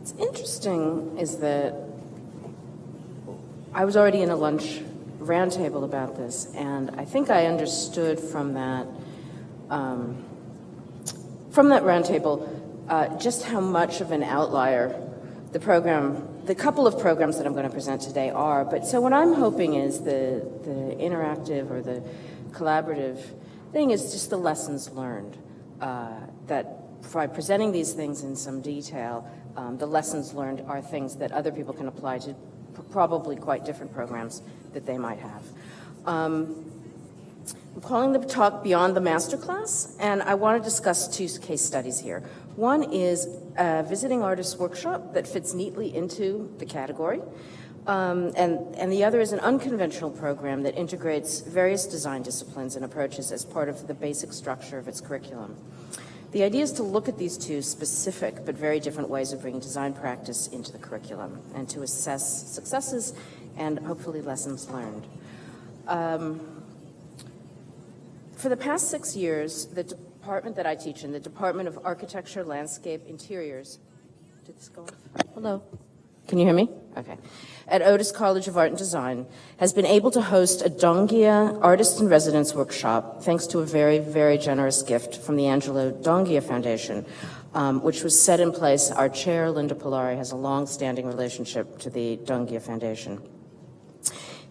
What's interesting is that I was already in a lunch roundtable about this, and I think I understood from that roundtable just how much of an outlier the couple of programs that I'm going to present today are. But so what I'm hoping is the interactive or the collaborative thing is just the lessons learned, that by presenting these things in some detail, the lessons learned are things that other people can apply to probably quite different programs that they might have. I'm calling the talk Beyond the Masterclass, and I want to discuss two case studies here. One is a visiting artist workshop that fits neatly into the category, and the other is an unconventional program that integrates various design disciplines and approaches as part of the basic structure of its curriculum. The idea is to look at these two specific but very different ways of bringing design practice into the curriculum and to assess successes and hopefully lessons learned. For the past 6 years, the department that I teach in, the Department of Architecture, Landscape, Interiors, did this go off? Hello? Can you hear me? Okay. At Otis College of Art and Design, has been able to host a Donghia Artist-in-Residence workshop thanks to a very, very generous gift from the Angelo Donghia Foundation, which was set in place. Our chair, Linda Polari, has a long-standing relationship to the Donghia Foundation.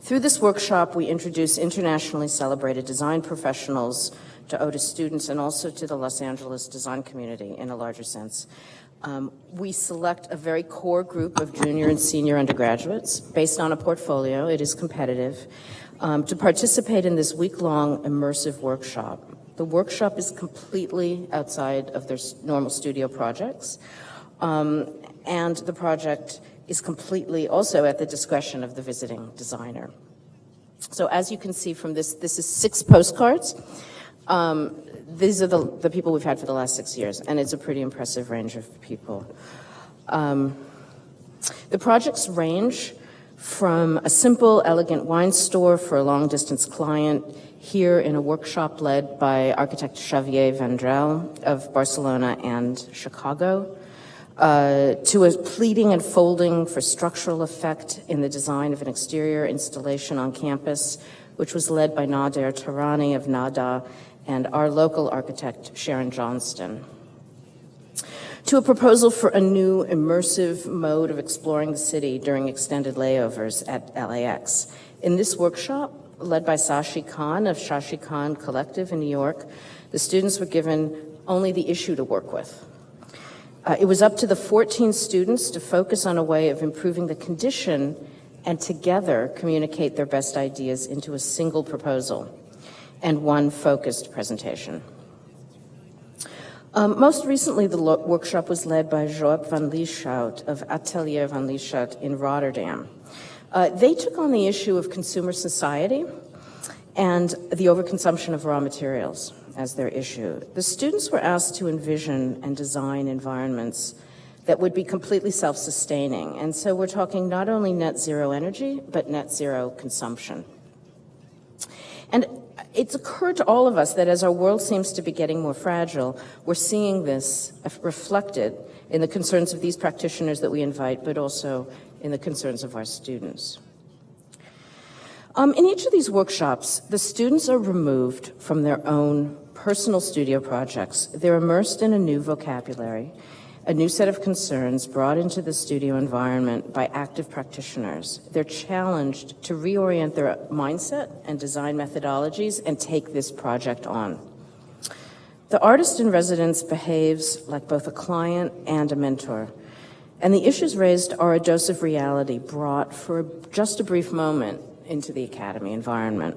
Through this workshop, we introduce internationally celebrated design professionals to Otis students and also to the Los Angeles design community in a larger sense. We select a very core group of junior and senior undergraduates based on a portfolio. It is competitive, to participate in this week-long immersive workshop. The workshop is completely outside of their normal studio projects, and the project is completely also at the discretion of the visiting designer. So as you can see from this is 6 postcards. These are the people we've had for the last 6 years, and it's a pretty impressive range of people. The projects range from a simple, elegant wine store for a long-distance client here in a workshop led by architect Xavier Vendrell of Barcelona and Chicago, to a pleating and folding for structural effect in the design of an exterior installation on campus, which was led by Nader Tarani of NADA and our local architect, Sharon Johnston. To a proposal for a new immersive mode of exploring the city during extended layovers at LAX. In this workshop, led by Sashi Khan of Shashi Khan Collective in New York, the students were given only the issue to work with. It was up to the 14 students to focus on a way of improving the condition and together communicate their best ideas into a single proposal and one focused presentation. Most recently, the workshop was led by Joop van Lieshout of Atelier van Lieshout in Rotterdam. They took on the issue of consumer society and the overconsumption of raw materials as their issue. The students were asked to envision and design environments that would be completely self-sustaining. And so we're talking not only net zero energy, but net zero consumption. And it's occurred to all of us that as our world seems to be getting more fragile, we're seeing this reflected in the concerns of these practitioners that we invite, but also in the concerns of our students. In each of these workshops, the students are removed from their own personal studio projects. They're immersed in a new vocabulary, a new set of concerns brought into the studio environment by active practitioners. They're challenged to reorient their mindset and design methodologies and take this project on. The artist in residence behaves like both a client and a mentor, and the issues raised are a dose of reality brought for just a brief moment into the academy environment.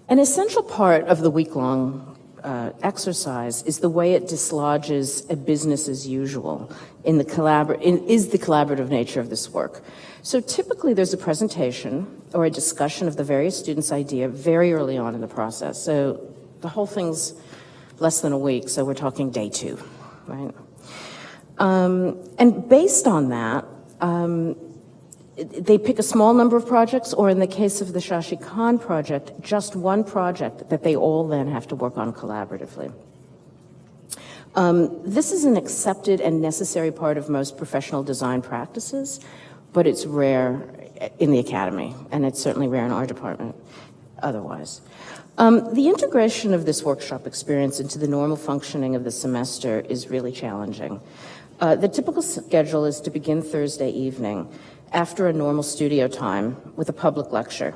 An essential part of the week-long exercise is the way it dislodges a business as usual is the collaborative nature of this work. So typically there's a presentation or a discussion of the various students' idea very early on in the process. So the whole thing's less than a week, so we're talking day 2, right? And based on that, they pick a small number of projects, or in the case of the Shashi Khan project, just one project that they all then have to work on collaboratively. This is an accepted and necessary part of most professional design practices, but it's rare in the academy, and it's certainly rare in our department otherwise. The integration of this workshop experience into the normal functioning of the semester is really challenging. The typical schedule is to begin Thursday evening after a normal studio time with a public lecture.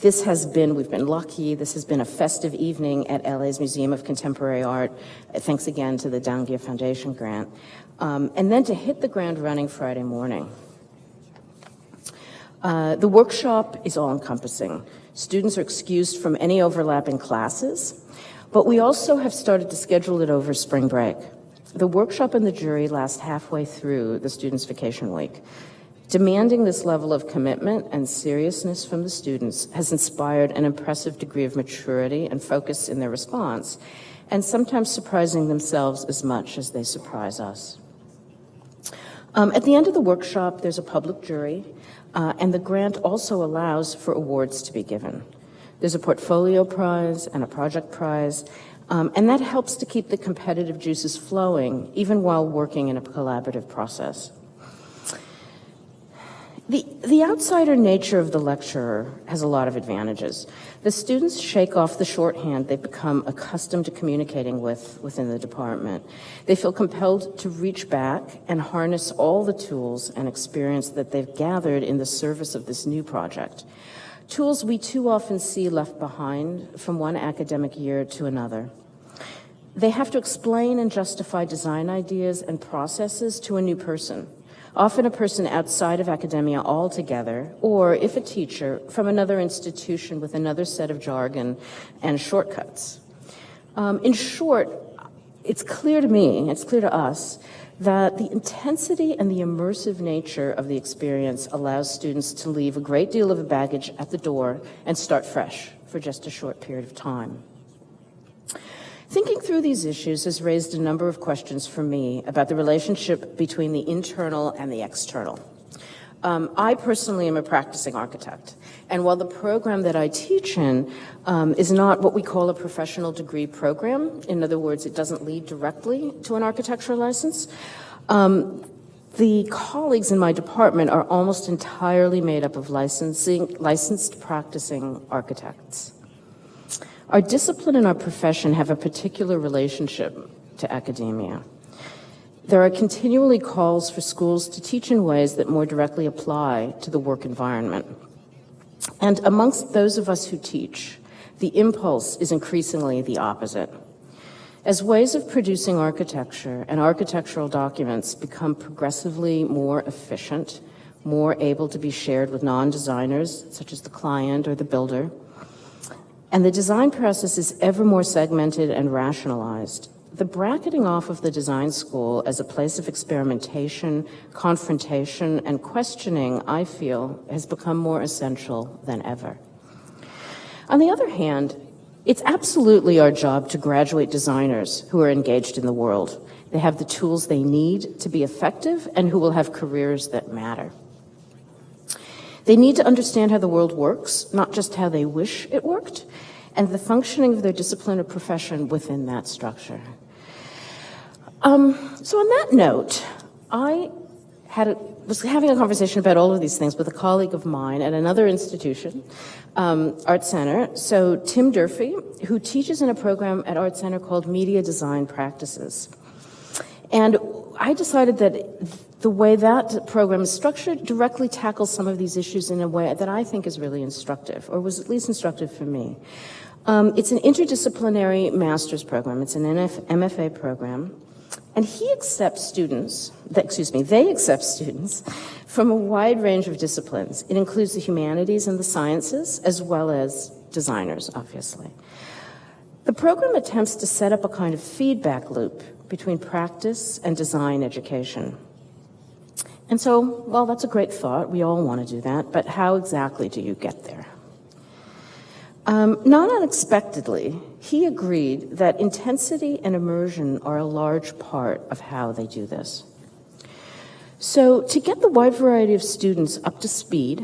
We've been lucky, this has been a festive evening at LA's Museum of Contemporary Art, thanks again to the Donghia Foundation grant, and then to hit the ground running Friday morning. The workshop is all-encompassing. Students are excused from any overlapping classes, but we also have started to schedule it over spring break. The workshop and the jury last halfway through the students' vacation week. Demanding this level of commitment and seriousness from the students has inspired an impressive degree of maturity and focus in their response, and sometimes surprising themselves as much as they surprise us. At the end of the workshop, there's a public jury, and the grant also allows for awards to be given. There's a portfolio prize and a project prize, and that helps to keep the competitive juices flowing, even while working in a collaborative process. The outsider nature of the lecturer has a lot of advantages. The students shake off the shorthand they've become accustomed to communicating with within the department. They feel compelled to reach back and harness all the tools and experience that they've gathered in the service of this new project. Tools we too often see left behind from one academic year to another. They have to explain and justify design ideas and processes to a new person. Often a person outside of academia altogether, or if a teacher, from another institution with another set of jargon and shortcuts. In short, it's clear to me, it's clear to us, that the intensity and the immersive nature of the experience allows students to leave a great deal of baggage at the door and start fresh for just a short period of time. Thinking through these issues has raised a number of questions for me about the relationship between the internal and the external. I personally am a practicing architect, and while the program that I teach in is not what we call a professional degree program, in other words, it doesn't lead directly to an architectural license, the colleagues in my department are almost entirely made up of licensed practicing architects. Our discipline and our profession have a particular relationship to academia. There are continually calls for schools to teach in ways that more directly apply to the work environment. And amongst those of us who teach, the impulse is increasingly the opposite. As ways of producing architecture and architectural documents become progressively more efficient, more able to be shared with non-designers, such as the client or the builder, and the design process is ever more segmented and rationalized, the bracketing off of the design school as a place of experimentation, confrontation, and questioning, I feel, has become more essential than ever. On the other hand, it's absolutely our job to graduate designers who are engaged in the world. They have the tools they need to be effective and who will have careers that matter. They need to understand how the world works, not just how they wish it worked, and the functioning of their discipline or profession within that structure. So on that note, I was having a conversation about all of these things with a colleague of mine at another institution, Art Center. So Tim Durfee, who teaches in a program at Art Center called Media Design Practices. And I decided that the way that program is structured directly tackles some of these issues in a way that I think is really instructive, or was at least instructive for me. It's an interdisciplinary master's program. It's an MFA program. And they accept students from a wide range of disciplines. It includes the humanities and the sciences, as well as designers, obviously. The program attempts to set up a kind of feedback loop between practice and design education. And so, well, that's a great thought. We all want to do that, but how exactly do you get there? Not unexpectedly, he agreed that intensity and immersion are a large part of how they do this. So to get the wide variety of students up to speed,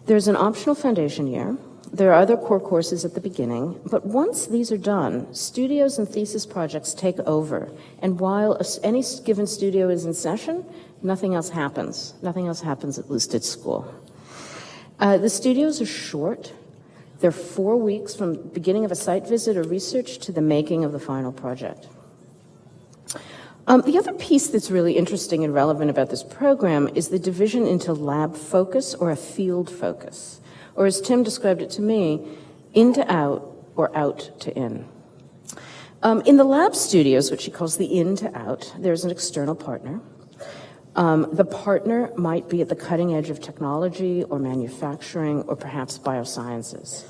there's an optional foundation year, There are other core courses at the beginning, but once these are done, studios and thesis projects take over. And while any given studio is in session, nothing else happens. Nothing else happens, at least at school. The studios are short. They're 4 weeks from the beginning of a site visit or research to the making of the final project. The other piece that's really interesting and relevant about this program is the division into lab focus or a field focus, or as Tim described it to me, in to out or out to in. In the lab studios, which he calls the in to out, there's an external partner. The partner might be at the cutting edge of technology or manufacturing or perhaps biosciences.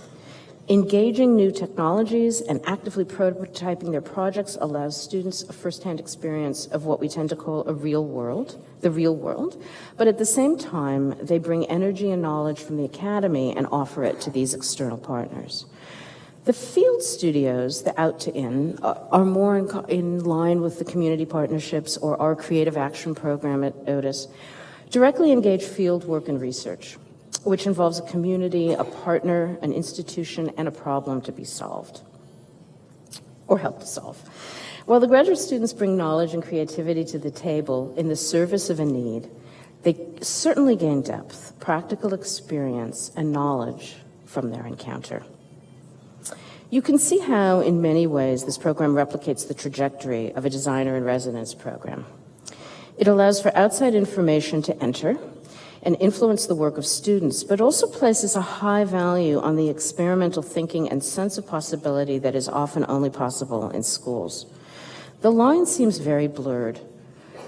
Engaging new technologies and actively prototyping their projects allows students a firsthand experience of what we tend to call the real world, but at the same time, they bring energy and knowledge from the academy and offer it to these external partners. The field studios, the out to in, are more in line with the community partnerships or our creative action program at Otis, directly engage field work and research, which involves a community, a partner, an institution, and a problem to be solved, or help to solve. While the graduate students bring knowledge and creativity to the table in the service of a need, they certainly gain depth, practical experience, and knowledge from their encounter. You can see how, in many ways, this program replicates the trajectory of a designer-in-residence program. It allows for outside information to enter and influence the work of students, but also places a high value on the experimental thinking and sense of possibility that is often only possible in schools. The line seems very blurred,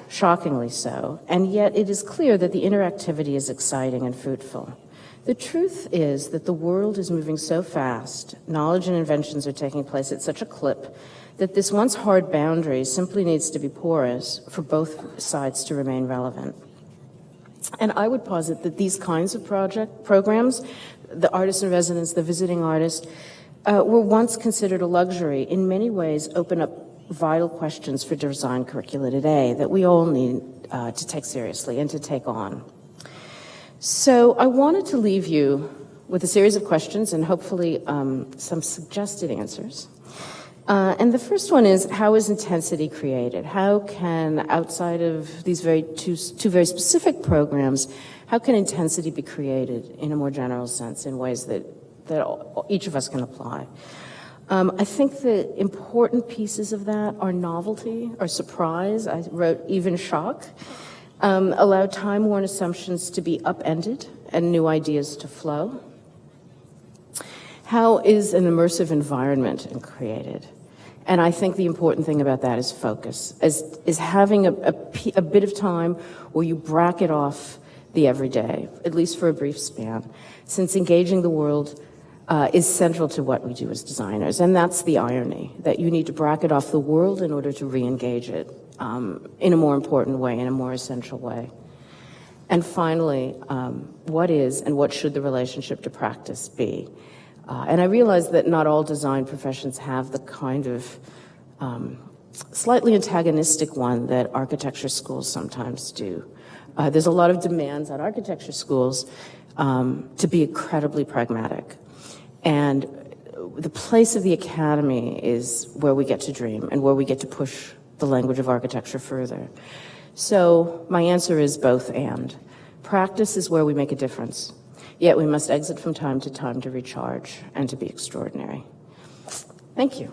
shockingly so, and yet it is clear that the interactivity is exciting and fruitful. The truth is that the world is moving so fast, knowledge and inventions are taking place at such a clip, that this once hard boundary simply needs to be porous for both sides to remain relevant. And I would posit that these kinds of programs, the artist in residence, the visiting artist, were once considered a luxury. In many ways, open up vital questions for design curricula today that we all need to take seriously and to take on. So I wanted to leave you with a series of questions and hopefully some suggested answers. And the first one is, how is intensity created? How can, outside of these two very specific programs, how can intensity be created in a more general sense in ways that each of us can apply? I think the important pieces of that are novelty or surprise. I wrote even shock. Allow time-worn assumptions to be upended and new ideas to flow. How is an immersive environment created? And I think the important thing about that is focus, is having a bit of time where you bracket off the everyday, at least for a brief span, since engaging the world is central to what we do as designers. And that's the irony, that you need to bracket off the world in order to re-engage it in a more important way, in a more essential way. And finally, what is and what should the relationship to practice be? And I realize that not all design professions have the kind of slightly antagonistic one that architecture schools sometimes do. There's a lot of demands on architecture schools to be incredibly pragmatic. And the place of the academy is where we get to dream and where we get to push the language of architecture further. So my answer is both and. Practice is where we make a difference. Yet we must exit from time to time to recharge and to be extraordinary. Thank you.